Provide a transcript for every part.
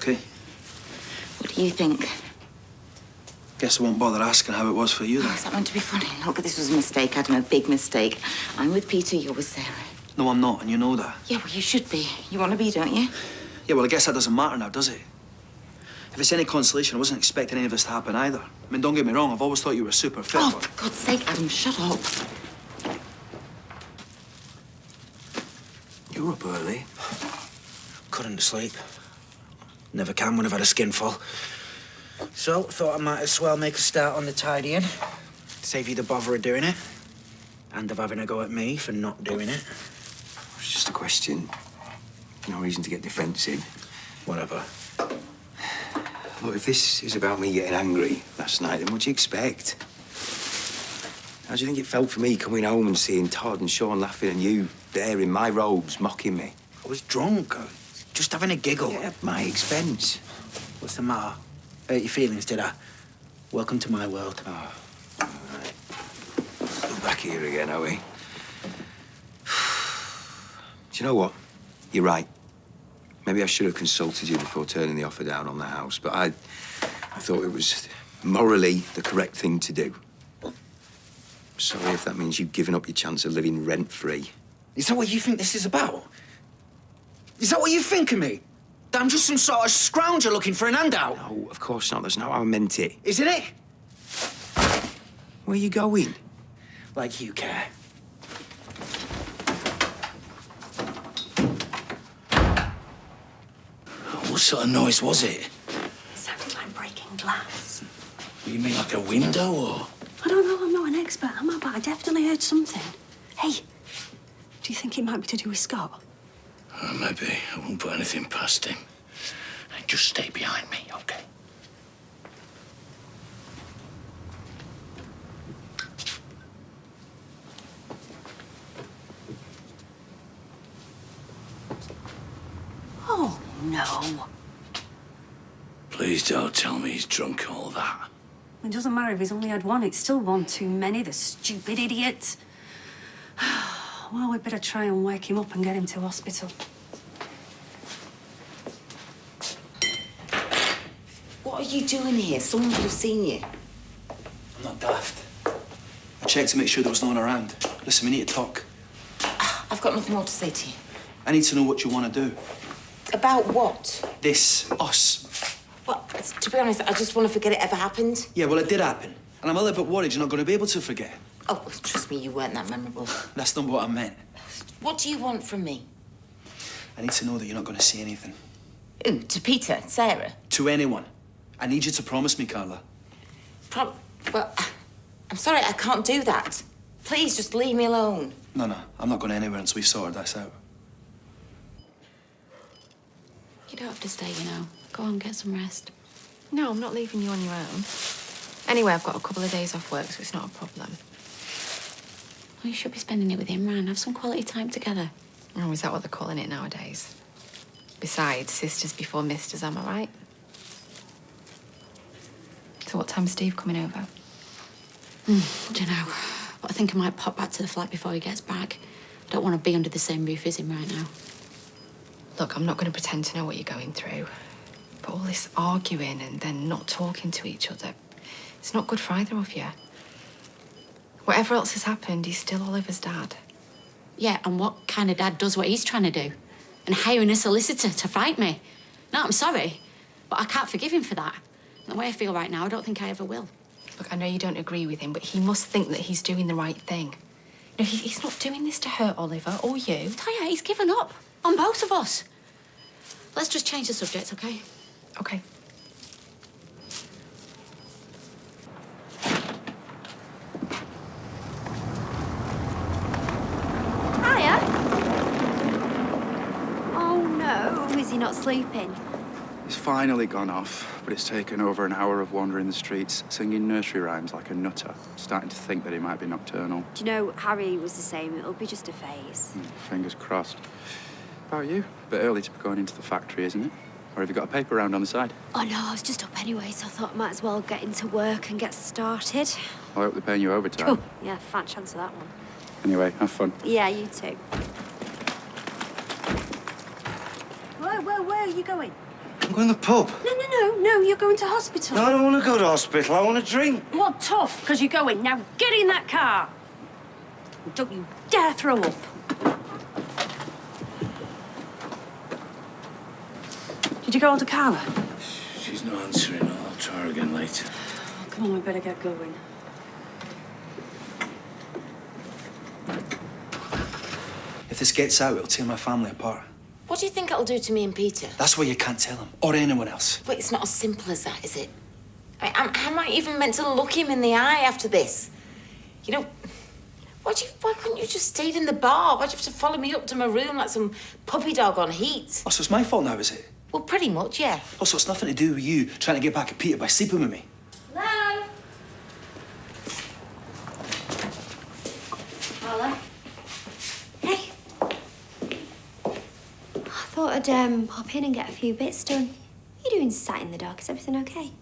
okay? What do you think? Guess I won't bother asking how it was for you, then. Oh, is that meant to be funny? Look, this was a mistake, Adam, a big mistake. I'm with Peter, you're with Sarah. No, I'm not, and you know that. Yeah, well, you should be. You want to be, don't you? Yeah, well, I guess that doesn't matter now, does it? If it's any consolation, I wasn't expecting any of this to happen either. I mean, don't get me wrong, I've always thought you were super fit. Oh, but... for God's sake, Adam, shut up. You were up early. Couldn't sleep. Never can when I've had a skinful. So, thought I might as well make a start on the tidying. Save you the bother of doing it. And of having a go at me for not doing it. It's just a question. No reason to get defensive. Whatever. Look, if this is about me getting angry last night, then what do you expect? How do you think it felt for me coming home and seeing Todd and Sean laughing and you there in my robes mocking me? I was drunk. I was just having a giggle. Yeah, at my expense. What's the matter? Hurt your feelings, did I? Welcome to my world. Oh, all right. We're back here again, are we? Do you know what? You're right. Maybe I should have consulted you before turning the offer down on the house, but I thought it was morally the correct thing to do. Sorry if that means you've given up your chance of living rent-free. Is that what you think this is about? Is that what you think of me? That I'm just some sort of scrounger looking for an handout? No, of course not. That's not how I meant it. Isn't it? Where are you going? Like you care. What sort of noise was it? It sounded like breaking glass. You mean like a window, or...? I don't know, I'm not an expert, am I? But I definitely heard something. Hey, do you think it might be to do with Scott? Maybe. I won't put anything past him. Just stay behind me, okay? Oh, no. Please don't tell me he's drunk all that. It doesn't matter if he's only had one, it's still one too many, the stupid idiot. Well, we'd better try and wake him up and get him to hospital. What are you doing here? Someone could have seen you. I'm not daft. I checked to make sure there was no one around. Listen, we need to talk. I've got nothing more to say to you. I need to know what you want to do. About what? This, us. Well, to be honest, I just want to forget it ever happened. Yeah, well, it did happen. And I'm a little bit worried you're not going to be able to forget. Oh, trust me, you weren't that memorable. That's not what I meant. What do you want from me? I need to know that you're not going to say anything. Ooh, to Peter, Sarah? To anyone. I need you to promise me, Carla. Well, I'm sorry, I can't do that. Please, just leave me alone. No, I'm not going anywhere until we've sorted this out. You don't have to stay, you know. Go on, get some rest. No, I'm not leaving you on your own. Anyway, I've got a couple of days off work, so it's not a problem. Well, you should be spending it with Imran. Have some quality time together. Oh, is that what they're calling it nowadays? Besides, sisters before misters, am I right? So what time's Steve coming over? Dunno. But I think I might pop back to the flat before he gets back. I don't want to be under the same roof as him right now. Look, I'm not going to pretend to know what you're going through. But all this arguing and then not talking to each other, it's not good for either of you. Whatever else has happened, he's still Oliver's dad. Yeah, and what kind of dad does what he's trying to do? And hiring a solicitor to fight me? No, I'm sorry, but I can't forgive him for that. The way I feel right now, I don't think I ever will. Look, I know you don't agree with him, but he must think that he's doing the right thing. You know, he's not doing this to hurt Oliver or you. Taya, he's given up on both of us. Let's just change the subject, okay? Okay. Hiya. Oh no, is he not sleeping? He's finally gone off, but it's taken over an hour of wandering the streets, singing nursery rhymes like a nutter, starting to think that he might be nocturnal. Do you know, Harry was the same. It'll be just a phase. Fingers crossed. How are you? A bit early to be going into the factory, isn't it? Or have you got a paper round on the side? Oh no, I was just up anyway, so I thought I might as well get into work and get started. I hope they're paying you overtime. Oh, yeah, fat chance of that one. Anyway, have fun. Yeah, you too. Where are you going? I'm going to the pub. No, you're going to hospital. No, I don't want to go to hospital. I want to drink. Well, tough, because you're going. Now get in that car. Don't you dare throw up. Did you go to Carla? She's not answering. I'll try her again later. Oh, come on, we better get going. If this gets out, it'll tear my family apart. What do you think it'll do to me and Peter? That's why you can't tell him, or anyone else. But it's not as simple as that, is it? How am I even meant to look him in the eye after this? You know, why couldn't you just stayed in the bar? Why'd you have to follow me up to my room like some puppy dog on heat? Oh, so it's my fault now, is it? Well, pretty much, yeah. Oh, so it's nothing to do with you trying to get back at Peter by sleeping with me? Hello? Carla? Hey. I thought I'd pop in and get a few bits done. What are you doing sat in the dark? Is everything okay?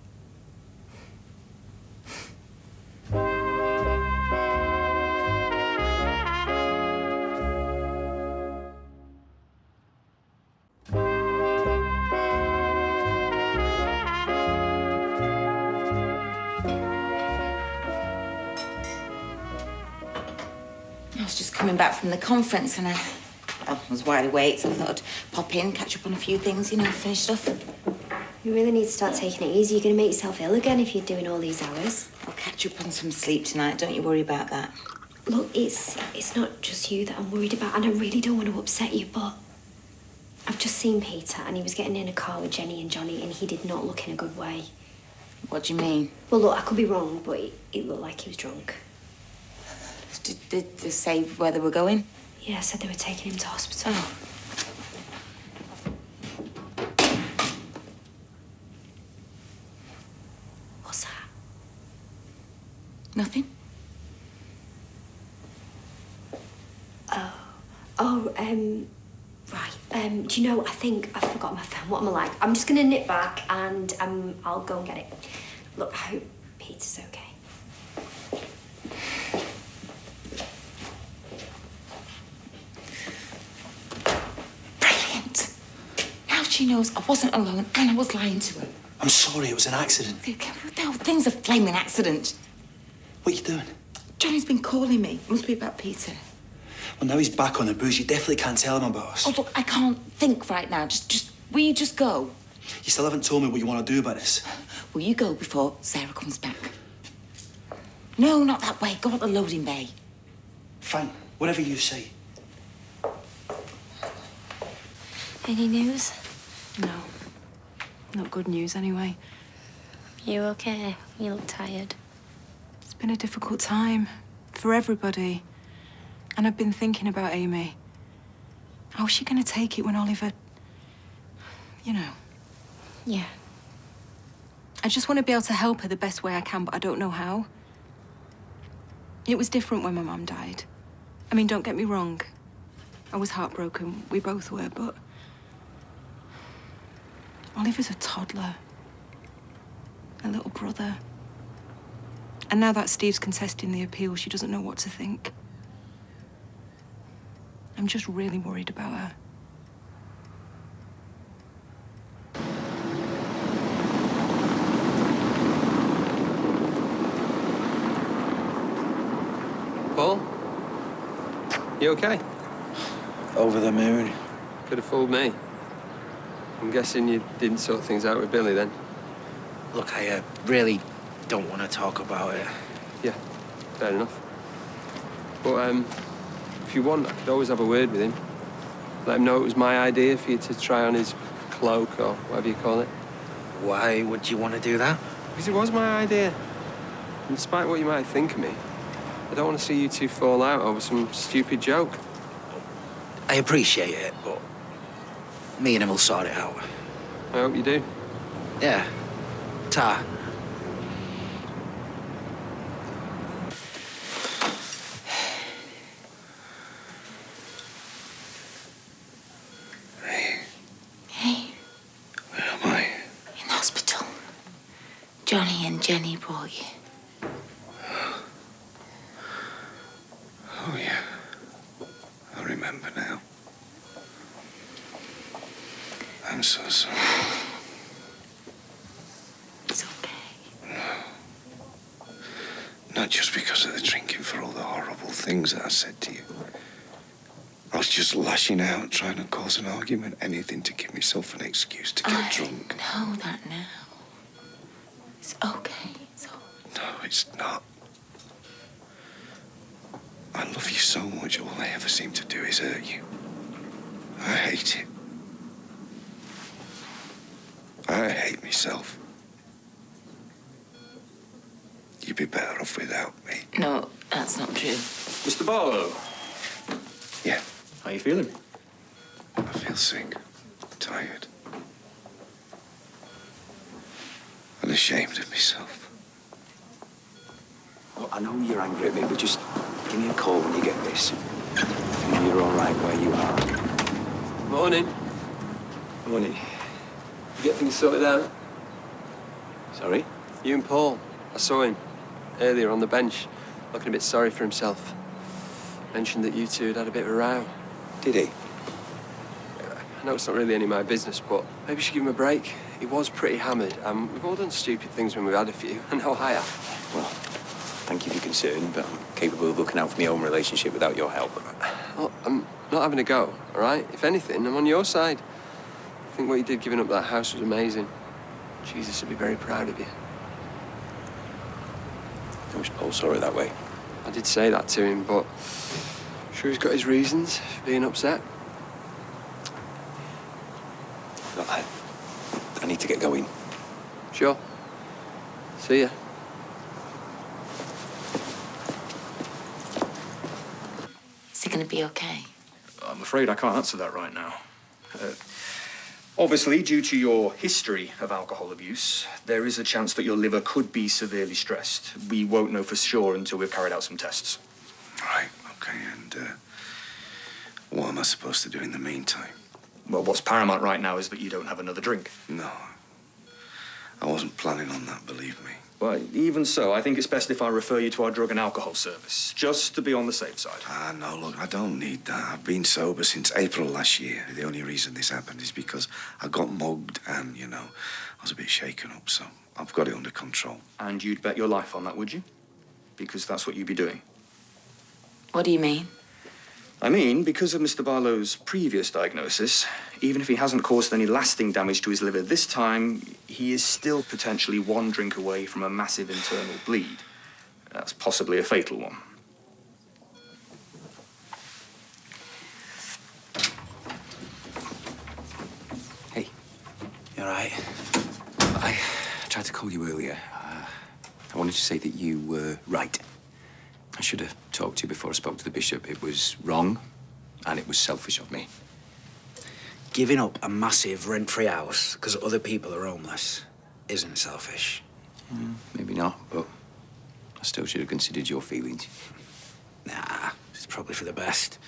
I was just coming back from the conference and I was wide awake, so I thought I'd pop in, catch up on a few things, finish stuff. You really need to start taking it easy. You're going to make yourself ill again if you're doing all these hours. I'll catch up on some sleep tonight, don't you worry about that. Look, it's not just you that I'm worried about, and I really don't want to upset you, but I've just seen Peter, and he was getting in a car with Jenny and Johnny, and he did not look in a good way. What do you mean? Well, look, I could be wrong, but it looked like he was drunk. Did they say where they were going? Yeah, said they were taking him to hospital. Oh. What's that? Nothing. Right. Do you know, I think I forgot my phone. What am I like? I'm just going to nip back and I'll go and get it. Look, I hope Peter's okay. Brilliant. Now she knows I wasn't alone and I was lying to her. I'm sorry, it was an accident. No, thing's a flaming accident. What are you doing? Johnny's been calling me. Must be about Peter. Well, now he's back on the booze. You definitely can't tell him about us. Oh, look, I can't think right now. Will you just go? You still haven't told me what you want to do about this. Will you go before Sarah comes back? No, not that way. Go out the loading bay. Fine, whatever you say. Any news? No. Not good news, anyway. You okay? You look tired. It's been a difficult time for everybody. And I've been thinking about Amy. How's she going to take it when Oliver... Yeah. I just want to be able to help her the best way I can, but I don't know how. It was different when my mum died. I mean, don't get me wrong. I was heartbroken. We both were, but... Oliver's a toddler. A little brother. And now that Steve's contesting the appeal, she doesn't know what to think. I'm just really worried about her. Paul? You okay? Over the moon. Could have fooled me. I'm guessing you didn't sort things out with Billy then? Look, I really don't want to talk about it. Yeah, fair enough. But if you want, I could always have a word with him. Let him know it was my idea for you to try on his cloak or whatever you call it. Why would you want to do that? Because it was my idea. And despite what you might think of me, I don't want to see you two fall out over some stupid joke. I appreciate it, but me and him will sort it out. I hope you do. Yeah. Ta. Hey. Where am I? In hospital. Johnny and Jenny brought you. Oh, yeah. I remember now. I'm so sorry. Not just because of the drinking, for all the horrible things that I said to you. I was just lashing out, trying to cause an argument, anything to give myself an excuse to get drunk. I know that now. It's okay. No, it's not. I love you so much, all I ever seem to do is hurt you. I hate it. I hate myself. You'd be better off without me. No, that's not true. Mr. Barlow. Yeah. How you feeling? I feel sick, tired, and ashamed of myself. Look, I know you're angry at me, but just give me a call when you get this. I know you're all right where you are. Morning. Morning. You get things sorted out? Sorry? You and Paul. I saw him earlier on the bench, looking a bit sorry for himself. Mentioned that you two had had a bit of a row. Did he? I know it's not really any of my business, but maybe you should give him a break. He was pretty hammered, and we've all done stupid things when we've had a few. I know I have. Well, thank you for your concern, but I'm capable of looking out for my own relationship without your help. Well, I'm not having a go, all right? If anything, I'm on your side. I think what you did giving up that house was amazing. Jesus would be very proud of you. I wish Paul saw it that way. I did say that to him, but I'm sure he's got his reasons for being upset. Look, I need to get going. Sure. See ya. Is he going to be okay? I'm afraid I can't answer that right now. Obviously, due to your history of alcohol abuse, there is a chance that your liver could be severely stressed. We won't know for sure until we've carried out some tests. Right, okay, and what am I supposed to do in the meantime? Well, what's paramount right now is that you don't have another drink. No, I wasn't planning on that, believe me. Well, even so, I think it's best if I refer you to our drug and alcohol service, just to be on the safe side. No, look, I don't need that. I've been sober since April last year. The only reason this happened is because I got mugged and, you know, I was a bit shaken up, so I've got it under control. And you'd bet your life on that, would you? Because that's what you'd be doing. What do you mean? I mean, because of Mr. Barlow's previous diagnosis, even if he hasn't caused any lasting damage to his liver this time, he is still potentially one drink away from a massive internal bleed. That's possibly a fatal one. Hey, you all right? I tried to call you earlier. I wanted to say that you were right. I should have talked to you before I spoke to the bishop. It was wrong, and it was selfish of me. Giving up a massive rent-free house because other people are homeless isn't selfish. Maybe not, but I still should have considered your feelings. Nah, it's probably for the best.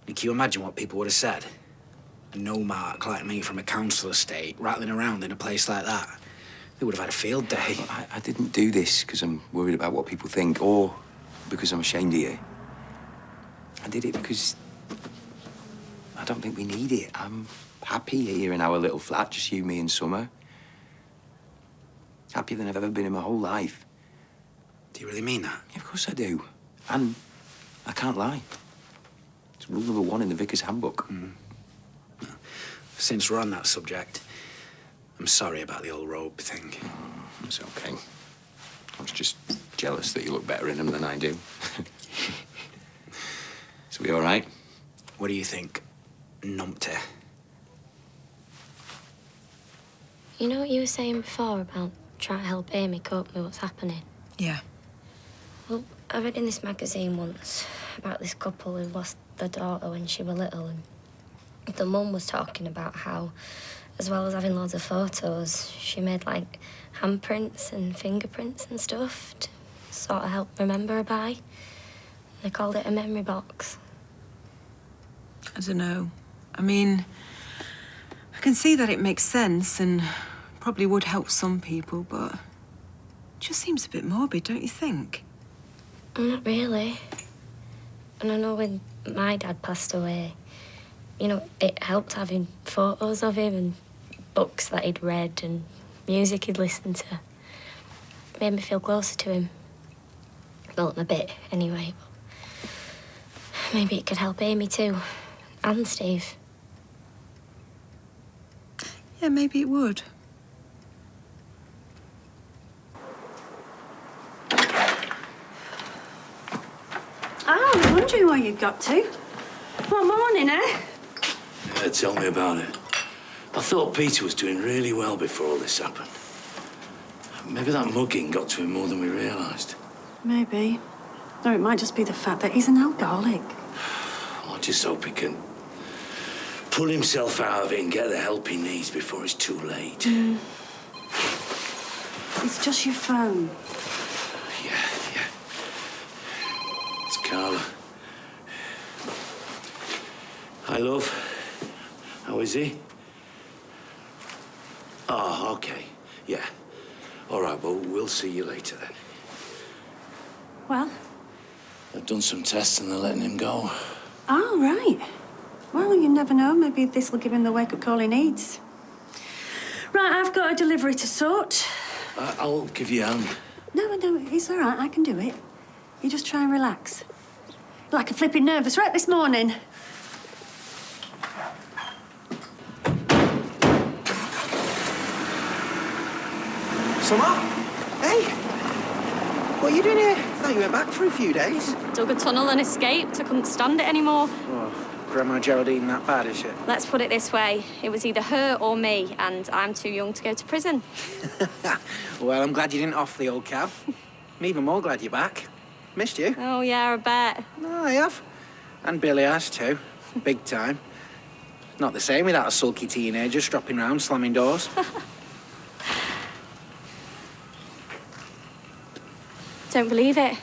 Can you imagine what people would have said? A no-mark like me from a council estate rattling around in a place like that. They would have had a field day. I didn't do this because I'm worried about what people think or because I'm ashamed of you. I did it because I don't think we need it. I'm happy here in our little flat, just you, me and Summer. Happier than I've ever been in my whole life. Do you really mean that? Yeah, of course I do. And I can't lie. It's rule number 1 in the Vicar's Handbook. Since we're on that subject, I'm sorry about the old robe thing. It's okay. I was just jealous that you look better in them than I do. So we all right? What do you think, numpty? You know what you were saying before about trying to help Amy cope with what's happening? Yeah. Well, I read in this magazine once about this couple who lost their daughter when she was little, and the mum was talking about how, as well as having loads of photos, she made, like, handprints and fingerprints and stuff to sort of help remember her by. They called it a memory box. I don't know. I mean, I can see that it makes sense and probably would help some people, but it just seems a bit morbid, don't you think? Not really. And I know when my dad passed away, you know, it helped having photos of him and books that he'd read and music he'd listened to. It made me feel closer to him. difficult in a bit, anyway. But maybe it could help Amy too, and Steve. Yeah, maybe it would. Oh, I'm wondering where you got to. What morning, eh? Yeah, tell me about it. I thought Peter was doing really well before all this happened. Maybe that mugging got to him more than we realised. Maybe. Or it might just be the fact that he's an alcoholic. I just hope he can pull himself out of it and get the help he needs before it's too late. It's just your phone. Yeah. It's Carla. Hi, love. How is he? Oh, okay. Yeah. All right, well, we'll see you later then. Well? They've done some tests and they're letting him go. Oh, right. Well, you never know. Maybe this will give him the wake-up call he needs. Right, I've got a delivery to sort. I'll give you a hand. No, it's all right. I can do it. You just try and relax. Like a flipping nervous wreck this morning. Summer? Hey! What are you doing here? I thought you were back for a few days. Dug a tunnel and escaped. I couldn't stand it anymore. Oh, Grandma Geraldine that bad, is she? Let's put it this way. It was either her or me, and I'm too young to go to prison. Well, I'm glad you didn't off the old cab. I'm even more glad you're back. Missed you. Oh, yeah, I bet. No, I have. And Billy has too. Big time. Not the same without a sulky teenager stropping round, slamming doors. Don't believe it.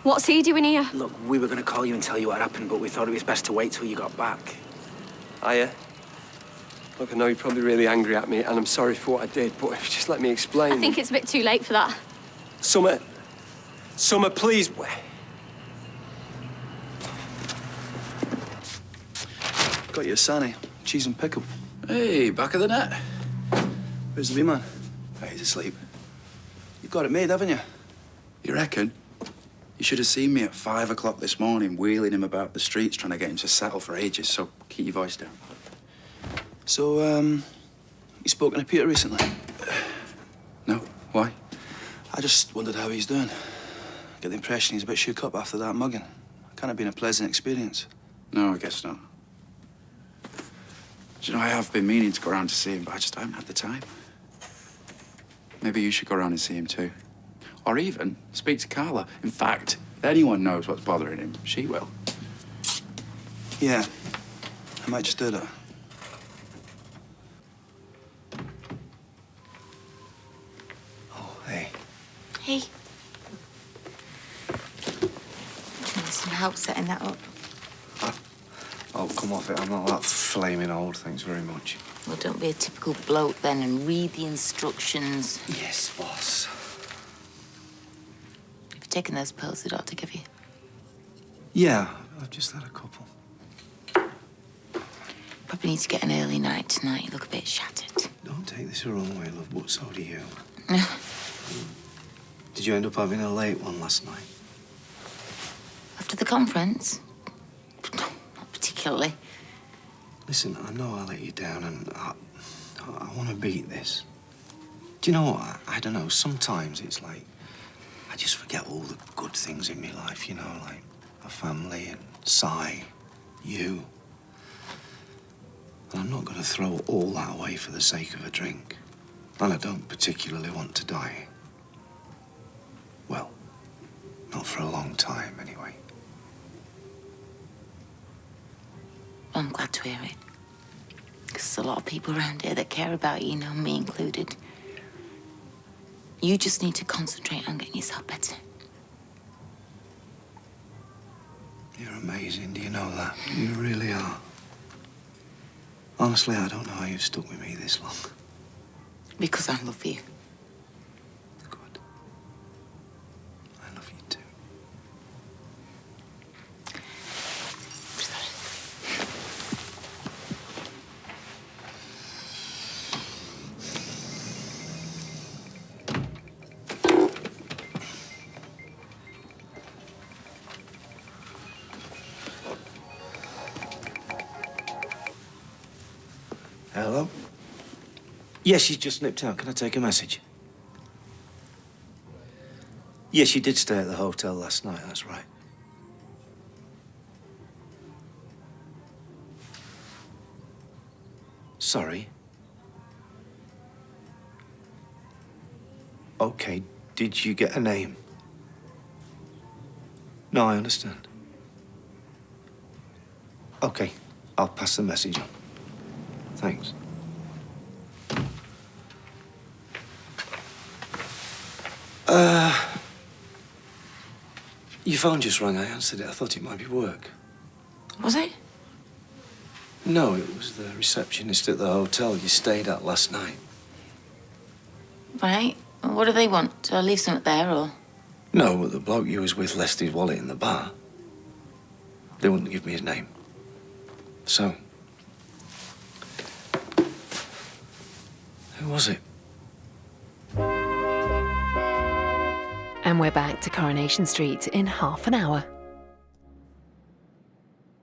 What's he doing here? Look, we were going to call you and tell you what happened, but we thought it was best to wait till you got back. Hiya. Look, I know you're probably really angry at me, and I'm sorry for what I did, but if you just let me explain... I think it's a bit too late for that. Summer, please. Got you a Sanny, cheese and pickle. Hey, back of the net. Where's the wee man? He's asleep. You've got it made, haven't you? You reckon? You should have seen me at 5 o'clock this morning, wheeling him about the streets, trying to get him to settle for ages, so keep your voice down. So, you spoken to Peter recently? No, why? I just wondered how he's doing. I get the impression he's a bit shook up after that mugging. Can't have been a pleasant experience. No, I guess not. Do you know, I have been meaning to go around to see him, but I just haven't had the time. Maybe you should go around and see him too. Or even speak to Carla. In fact, if anyone knows what's bothering him, she will. Yeah, I might just do that. Oh, hey. Hey. Can you some help setting that up? Oh, come off it. I'm not that flaming old. Thanks very much. Well, don't be a typical bloke then and read the instructions. Yes, boss. Have you taken those pills the doctor gave you? Yeah, I've just had a couple. Probably need to get an early night tonight. You look a bit shattered. Don't take this the wrong way, love, but so do you. Did you end up having a late one last night? After the conference? No, not particularly. Listen, I know I let you down, and I want to beat this. Do you know what? I don't know. Sometimes it's like I just forget all the good things in my life, you know, like a family and Si, you. And I'm not going to throw all that away for the sake of a drink. And I don't particularly want to die. Well, not for a long time, anyway. I'm glad to hear it. Because there's a lot of people around here that care about you, me included. You just need to concentrate on getting yourself better. You're amazing, do you know that? You really are. Honestly, I don't know how you've stuck with me this long. Because I love you. Good. I love you too. Hello? Yes, she's just nipped out. Can I take a message? Yes, she did stay at the hotel last night, that's right. Sorry. Okay, did you get a name? No, I understand. Okay, I'll pass the message on. Thanks. Your phone just rang. I answered it. I thought it might be work. Was it? No, it was the receptionist at the hotel you stayed at last night. Right. Well, what do they want? Do I leave something there, or...? No, but the bloke you was with left his wallet in the bar. They wouldn't give me his name. So... who was it? And we're back to Coronation Street in half an hour.